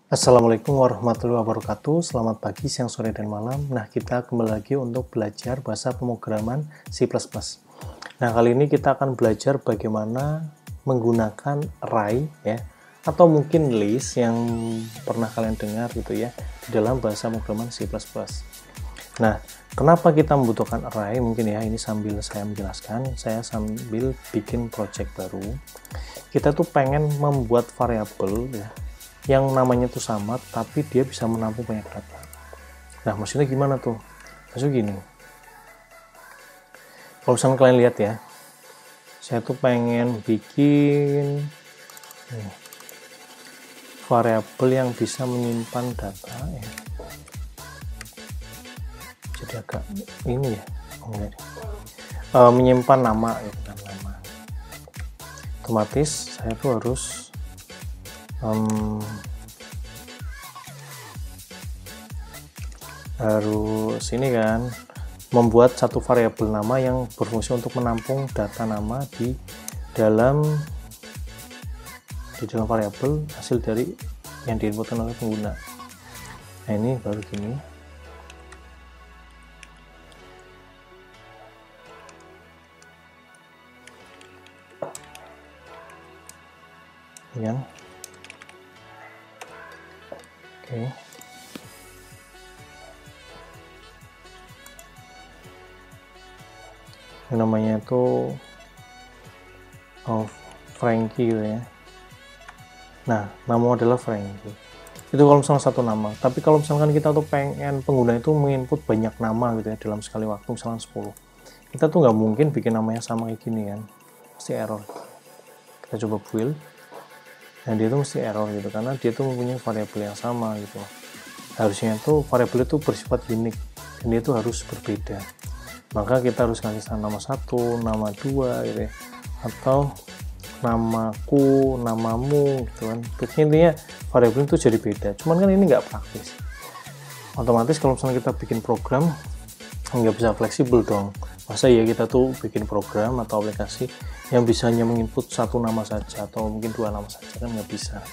Assalamualaikum warahmatullahi wabarakatuh. Selamat pagi, siang, sore, dan malam. Nah, kita kembali lagi untuk belajar bahasa pemrograman C++. Nah, kali ini kita akan belajar bagaimana menggunakan array ya, atau mungkin list yang pernah kalian dengar gitu ya, di dalam bahasa pemrograman C++. Nah, kenapa kita membutuhkan array? Mungkin ya, ini sambil saya menjelaskan, saya sambil bikin project baru. Kita tuh pengen membuat variabel ya, yang namanya tuh sama tapi dia bisa menampung banyak data. Nah, maksudnya gimana tuh? Maksudnya gini, kalau misalnya kalian lihat ya, saya tuh pengen bikin variabel yang bisa menyimpan data ya. Jadi agak ini ya, menyimpan nama gitu kan, nama. Otomatis saya tuh harus ini kan membuat satu variabel nama yang berfungsi untuk menampung data nama di dalam variabel hasil dari yang diinputkan oleh pengguna. Nah, ini baru gini. Ya. Oke. Yang namanya itu Frankie gitu ya. Nah, nama adalah Frankie. Itu kalau misalnya satu nama. Tapi kalau misalkan kita tuh pengen pengguna itu menginput banyak nama gitu ya dalam sekali waktu, misalnya 10. Kita tuh nggak mungkin bikin namanya sama kayak gini kan. Mesti error. Kita coba build. Nah, dia tuh mesti error gitu karena dia tuh mempunyai variabel yang sama gitu. Harusnya tuh variabel itu bersifat unik dan dia tuh harus berbeda. Maka kita harus ngasih nama 1, nama 2 gitu ya, atau namaku, namamu gitu kan. Intinya variabel itu jadi beda. Cuman kan ini nggak praktis. Otomatis kalau misalnya kita bikin program nggak bisa fleksibel dong. Masa ya kita tuh bikin program atau aplikasi yang bisa hanya menginput satu nama saja atau mungkin dua nama saja, kan nggak bisa.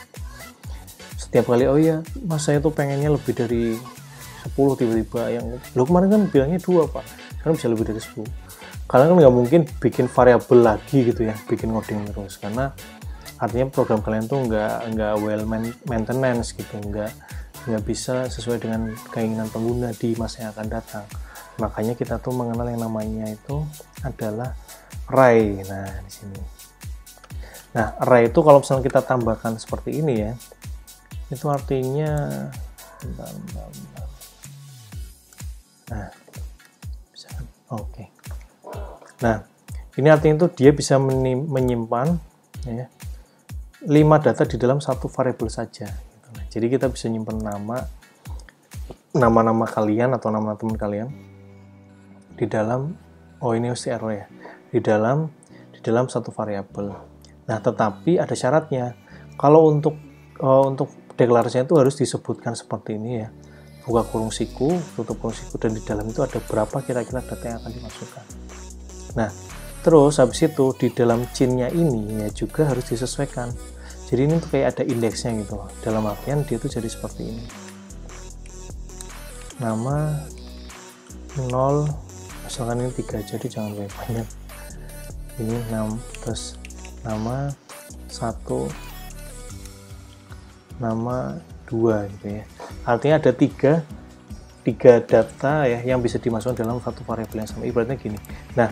Setiap kali, oh ya mas saya tuh pengennya lebih dari 10, tiba-tiba yang lo kemarin kan bilangnya 2 pak, kan bisa lebih dari 10. Kalian kan nggak mungkin bikin variabel lagi gitu ya, bikin ngoding terus, karena artinya program kalian tuh nggak well maintenance gitu, nggak bisa sesuai dengan keinginan pengguna di masa yang akan datang. Makanya kita tuh mengenal yang namanya itu adalah array. Nah, di sini. Nah, array itu kalau misalnya kita tambahkan seperti ini ya, itu artinya nah, bisa kan? Oke. Nah, ini artinya itu dia bisa menyimpan ya, 5 data di dalam satu variabel saja. Nah, jadi kita bisa nyimpan nama-nama kalian atau nama teman kalian di dalam, oh ini mesti error ya, di dalam satu variabel. Nah, tetapi ada syaratnya. Kalau untuk deklarasinya itu harus disebutkan seperti ini ya, buka kurung siku, tutup kurung siku, dan di dalam itu ada berapa kira-kira data yang akan dimasukkan. Nah, terus habis itu di dalam chain-nya ini ya juga harus disesuaikan. Jadi ini tuh kayak ada indeksnya gitu loh. Dalam artian dia tuh jadi seperti ini. Nama 0, misalkan ini 3, jadi jangan banyak. Ini 6, terus nama 1, nama 2 gitu ya. Artinya ada 3 data ya yang bisa dimasukkan dalam satu variabel yang sama. Ibaratnya gini. Nah,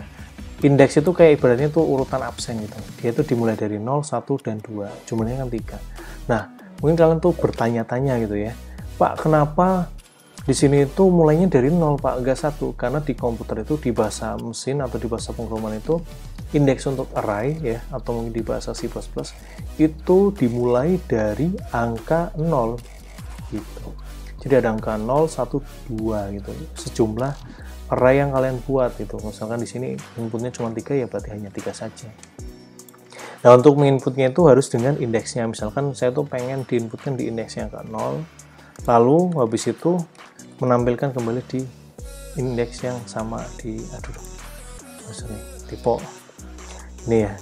indeks itu kayak ibaratnya itu urutan absen gitu. Dia itu dimulai dari 0, 1, dan 2. Jumlahnya kan 3. Nah, mungkin kalian tuh bertanya-tanya gitu ya. Pak, kenapa di sini itu mulainya dari 0, Pak, enggak 1? Karena di komputer itu, di bahasa mesin atau di bahasa pemrograman itu, indeks untuk array ya, atau mungkin di bahasa C++ itu dimulai dari angka 0 gitu. Jadi ada angka 0, 1, 2 gitu. Sejumlah array yang kalian buat gitu. Misalkan di sini inputnya cuma 3 ya berarti hanya 3 saja. Nah, untuk menginputnya itu harus dengan indeksnya. Misalkan saya tuh pengen diinputkan di indeksnya angka 0, lalu habis itu menampilkan kembali di indeks yang sama di tipe ini ya.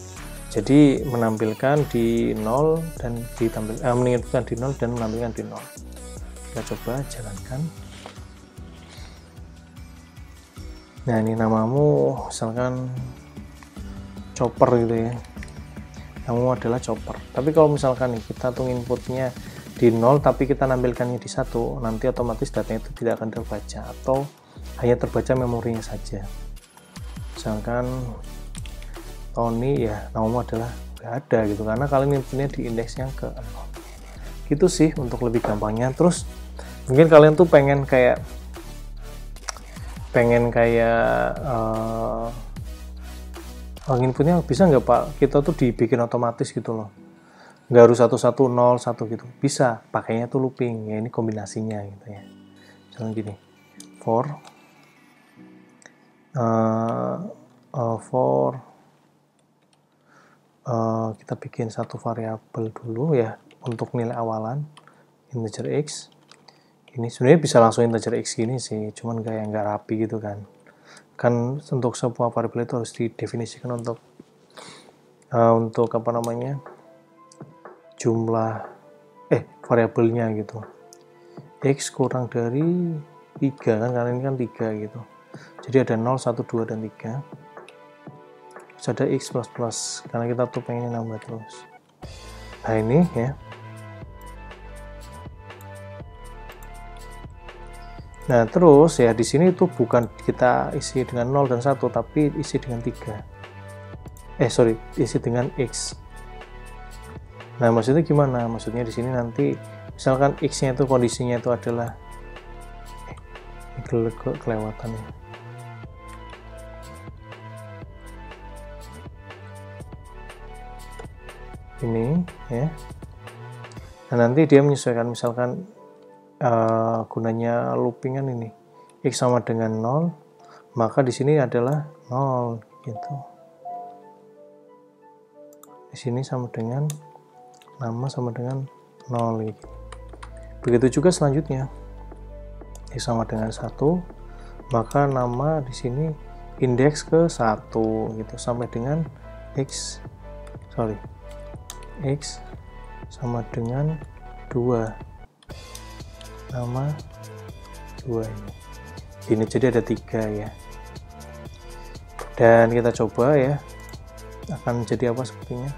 Jadi menampilkan di 0 dan menginputkan di 0 dan menampilkan di 0. Kita coba jalankan. Nah, ini namamu misalkan Chopper gitu ya. Namamu adalah Chopper. Tapi kalau misalkan nih kita tuh inputnya di 0 tapi kita nampilkannya di 1, nanti otomatis datanya itu tidak akan terbaca atau hanya terbaca memorinya saja. Misalkan Tony, ya namamu adalah nggak ada gitu karena kalian inputnya di indeks yang ke 0. Gitu sih untuk lebih gampangnya. Terus mungkin kalian tuh pengen kayak inputnya bisa nggak Pak, kita tuh dibikin otomatis gitu loh, nggak harus 1101 gitu, bisa pakainya tuh looping ya. Ini kombinasinya gitu ya. Misalnya gini, kita bikin satu variabel dulu ya untuk nilai awalan integer x. Ini sebenarnya bisa langsung integer x gini sih, cuman kayak nggak rapi gitu kan untuk sebuah variabel itu harus didefinisikan untuk apa namanya, jumlah variabelnya gitu, x kurang dari 3 kan, karena ini kan 3 gitu, jadi ada 0, 1, 2, dan 3. Terus ada x plus karena kita tuh pengen nambah terus. Nah ini ya. Nah terus ya di sini itu bukan kita isi dengan 0 dan 1 tapi isi dengan 3. Isi dengan x. Nah maksudnya gimana? Maksudnya di sini nanti misalkan x-nya itu kondisinya itu adalah kelewatan ya. Ini ya. Nah nanti dia menyesuaikan, misalkan gunanya loopingan ini x sama dengan 0, maka di sini adalah 0 gitu. Di sini sama dengan nama sama dengan 0 gitu. Begitu juga selanjutnya, x sama dengan 1, maka nama di sini indeks ke 1 gitu sampai dengan x sama dengan 2, nama 2 ini. Gini, jadi ada 3 ya. Dan kita coba ya, akan jadi apa sepertinya.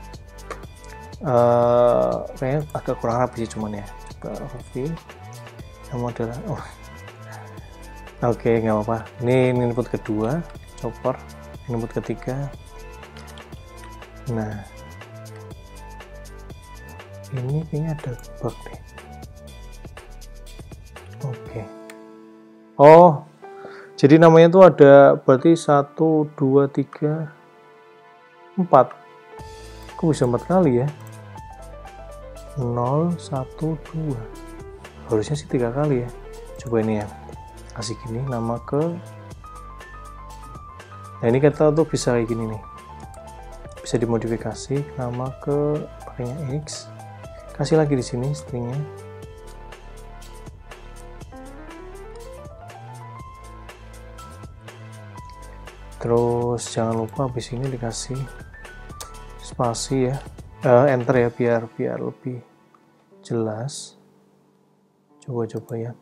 Kayaknya agak kurang rapi sih cuman ya. Coba Rofi yang adalah oke, nggak apa-apa. Ini input kedua, Chopper. Input ketiga. Nah ini kayaknya ada bug deh. Oke. Oh, jadi namanya tuh ada berarti 1, 2, 3, 4. Kok bisa 4 kali ya? 0, 1, 2. Harusnya sih 3 kali ya. Coba ini ya. Kasih gini nama ke. Nah ini kita tuh bisa kayak gini nih. Bisa dimodifikasi nama ke pakainya x. Kasih lagi di sini stringnya. Terus jangan lupa habis ini dikasih spasi ya, enter ya biar lebih jelas. Coba ya.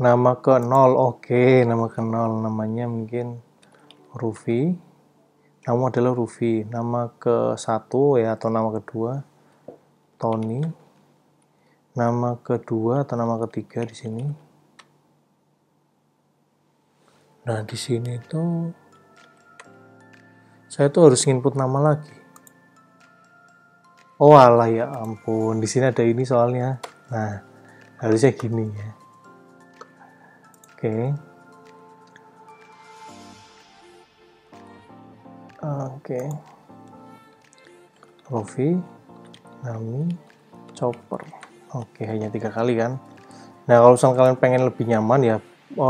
Nama ke 0, oke, nama ke 0 namanya mungkin Rufi. Nama adalah Rufi. Nama ke 1 ya atau nama kedua Tony. Nama kedua atau nama ketiga di sini. Nah di sini tuh saya tuh harus input nama lagi. Oh alah ya ampun, di sini ada ini soalnya. Nah harusnya gini ya. Oke. Rofi, Nami, Chopper. Oke, hanya 3 kali kan. Nah kalau misalnya kalian pengen lebih nyaman ya,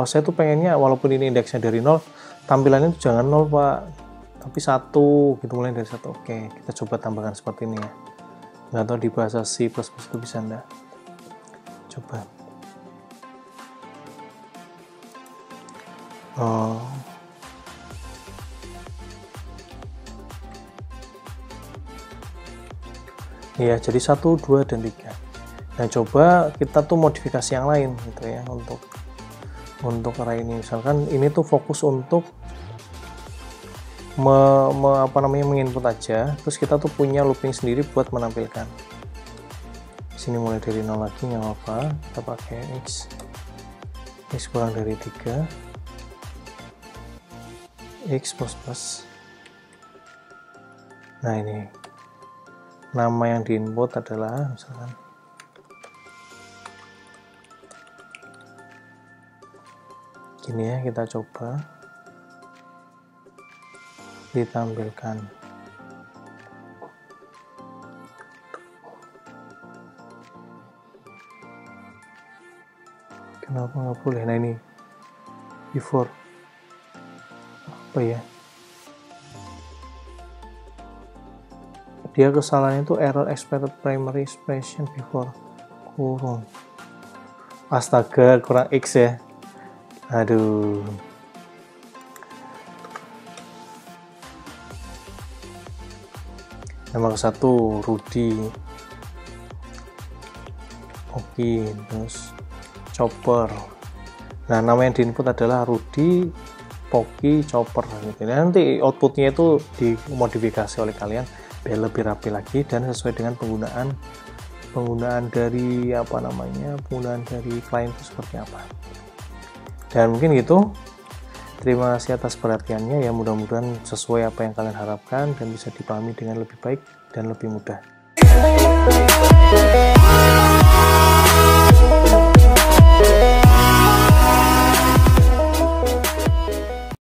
saya tuh pengennya walaupun ini indeksnya dari 0, tampilannya tuh jangan 0 Pak, tapi 1 gitu, mulai dari 1. Oke, kita coba tambahkan seperti ini ya. Nggak tahu di bahasa C++ itu bisa enggak. Coba. ya, jadi 1, 2, dan 3. Nah, coba kita tuh modifikasi yang lain gitu ya untuk array ini. Misalkan ini tuh fokus untuk menginput aja, terus kita tuh punya looping sendiri buat menampilkan. Di sini mulai dari 0 lagi, nggak apa-apa, kita pakai x kurang dari 3, x plus. Nah, ini nama yang diinput adalah misalkan gini ya, kita coba ditampilkan. Kenapa nggak boleh? Nah, ini before apa ya, dia kesalahannya itu error expected primary expression before kurung. Astaga, kurang x ya, aduh. Nomor 1 Rudy, Oke, terus Chopper. Nah, nama yang diinput adalah Rudy, Poki, Chopper gitu. Nanti outputnya itu dimodifikasi oleh kalian biar lebih rapi lagi dan sesuai dengan penggunaan dari penggunaan dari klien itu seperti apa. Dan mungkin gitu. Terima kasih atas perhatiannya ya, mudah-mudahan sesuai apa yang kalian harapkan dan bisa dipahami dengan lebih baik dan lebih mudah.